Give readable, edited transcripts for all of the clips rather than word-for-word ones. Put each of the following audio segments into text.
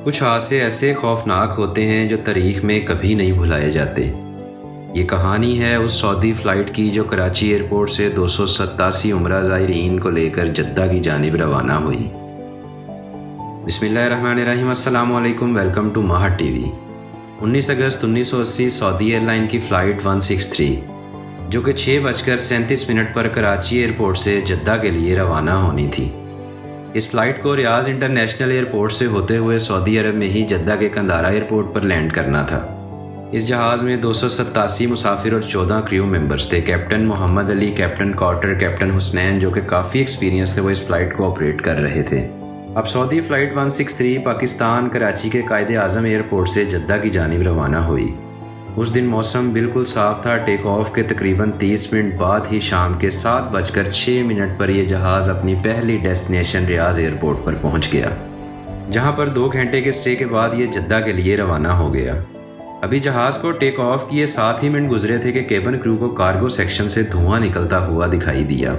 کچھ حادثے ایسے خوفناک ہوتے ہیں جو تاریخ میں کبھی نہیں بھلائے جاتے۔ یہ کہانی ہے اس سعودی فلائٹ کی جو کراچی ایئرپورٹ سے 287 عمرہ زائرین کو لے کر جدہ کی جانب روانہ ہوئی۔ بسم اللہ الرحمن الرحیم، السلام علیکم، ویلکم ٹو ماہر ٹی وی۔ 19 اگست 1980 سعودی ایئر لائن کی فلائٹ 163 جو کہ 6:37 پر کراچی ایئرپورٹ سے جدہ کے لیے روانہ ہونی تھی۔ اس فلائٹ کو ریاض انٹرنیشنل ایئرپورٹ سے ہوتے ہوئے سعودی عرب میں ہی جدہ کے کندارہ ایئرپورٹ پر لینڈ کرنا تھا۔ اس جہاز میں 287 مسافر اور 14 کریو ممبرز تھے۔ کیپٹن محمد علی، کیپٹن کارٹر، کیپٹن حسنین جو کہ کافی ایکسپیرینس تھے، وہ اس فلائٹ کو آپریٹ کر رہے تھے۔ اب سعودی فلائٹ 163 پاکستان کراچی کے قائد اعظم ایئرپورٹ سے جدہ کی جانب روانہ ہوئی۔ اس دن موسم بالکل صاف تھا۔ ٹیک آف کے تقریباً 30 منٹ بعد ہی شام کے 7:06 پر یہ جہاز اپنی پہلی ڈیسٹینیشن ریاض ایئرپورٹ پر پہنچ گیا، جہاں پر 2 گھنٹے کے سٹے کے بعد یہ جدہ کے لیے روانہ ہو گیا۔ ابھی جہاز کو ٹیک آف کیے 7 ہی منٹ گزرے تھے کہ کیبن کریو کو کارگو سیکشن سے دھواں نکلتا ہوا دکھائی دیا۔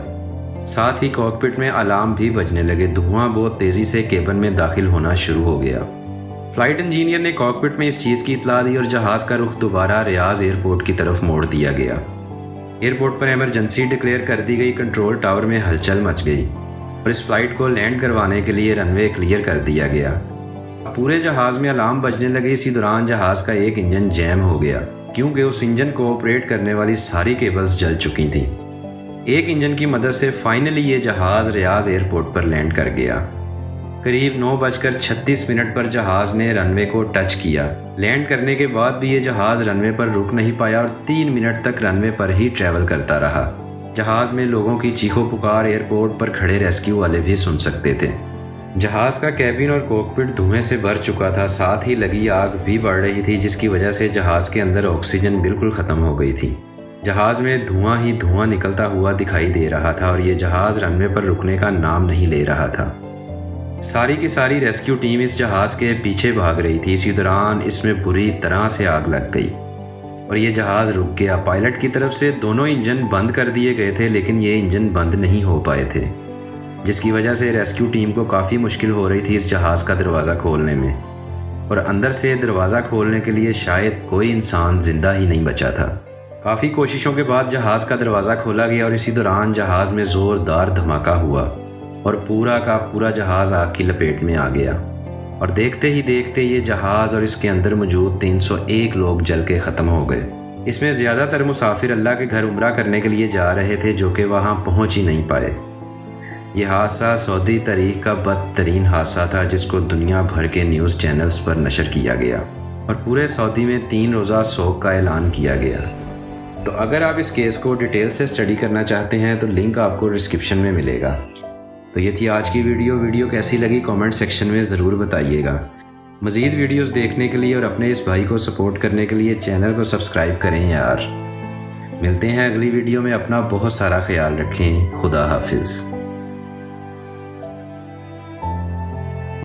ساتھ ہی کاکپٹ میں الارم بھی بجنے لگے۔ دھواں بہت تیزی سے کیبن میں داخل ہونا شروع ہو گیا۔ فلائٹ انجینئر نے کاکپٹ میں اس چیز کی اطلاع دی اور جہاز کا رخ دوبارہ ریاض ایئرپورٹ کی طرف موڑ دیا گیا۔ ایئرپورٹ پر ایمرجنسی ڈکلیئر کر دی گئی۔ کنٹرول ٹاور میں ہلچل مچ گئی اور اس فلائٹ کو لینڈ کروانے کے لیے رن وے کلیئر کر دیا گیا۔ پورے جہاز میں الارم بجنے لگے۔ اسی دوران جہاز کا ایک انجن جیم ہو گیا کیونکہ اس انجن کو آپریٹ کرنے والی ساری کیبلز جل چکی تھیں۔ ایک انجن کی مدد سے فائنلی یہ جہاز ریاض ایئرپورٹ پر لینڈ کر گیا۔ قریب 9:36 پر جہاز نے رن وے کو ٹچ کیا۔ لینڈ کرنے کے بعد بھی یہ جہاز رن وے پر رک نہیں پایا اور 3 منٹ تک رن وے پر ہی ٹریول کرتا رہا۔ جہاز میں لوگوں کی چیخو پکار ایئرپورٹ پر کھڑے ریسکیو والے بھی سن سکتے تھے۔ جہاز کا کیبن اور کوکپٹ دھوئیں سے بھر چکا تھا، ساتھ ہی لگی آگ بھی بڑھ رہی تھی جس کی وجہ سے جہاز کے اندر آکسیجن بالکل ختم ہو گئی تھی۔ جہاز میں دھواں ہی دھواں نکلتا ہوا دکھائی دے رہا تھا اور یہ جہاز رن وے پر رکنے کا نام نہیں لے رہا تھا۔ ساری کی ساری ریسکیو ٹیم اس جہاز کے پیچھے بھاگ رہی تھی۔ اسی دوران اس میں بری طرح سے آگ لگ گئی اور یہ جہاز رک گیا۔ پائلٹ کی طرف سے دونوں انجن بند کر دیے گئے تھے لیکن یہ انجن بند نہیں ہو پائے تھے، جس کی وجہ سے ریسکیو ٹیم کو کافی مشکل ہو رہی تھی اس جہاز کا دروازہ کھولنے میں، اور اندر سے دروازہ کھولنے کے لیے شاید کوئی انسان زندہ ہی نہیں بچا تھا۔ کافی کوششوں کے بعد جہاز کا دروازہ کھولا گیا اور اسی دوران جہاز میں زوردار دھماکہ ہوا اور پورا کا پورا جہاز آگ کی لپیٹ میں آ گیا، اور دیکھتے ہی دیکھتے یہ جہاز اور اس کے اندر موجود 301 لوگ جل کے ختم ہو گئے۔ اس میں زیادہ تر مسافر اللہ کے گھر عمرہ کرنے کے لیے جا رہے تھے جو کہ وہاں پہنچ ہی نہیں پائے۔ یہ حادثہ سعودی تاریخ کا بدترین حادثہ تھا جس کو دنیا بھر کے نیوز چینلز پر نشر کیا گیا اور پورے سعودی میں 3 روزہ سوگ کا اعلان کیا گیا۔ تو اگر آپ اس کیس کو ڈیٹیل سے اسٹڈی کرنا چاہتے ہیں تو لنک آپ کو ڈسکرپشن میں ملے گا۔ تو یہ تھی آج کی ویڈیو کیسی لگی کامنٹ سیکشن میں ضرور بتائیے گا۔ مزید ویڈیوز دیکھنے کے لیے اور اپنے اس بھائی کو سپورٹ کرنے کے لیے چینل کو سبسکرائب کریں یار۔ ملتے ہیں اگلی ویڈیو میں، اپنا بہت سارا خیال رکھیں۔ خدا حافظ۔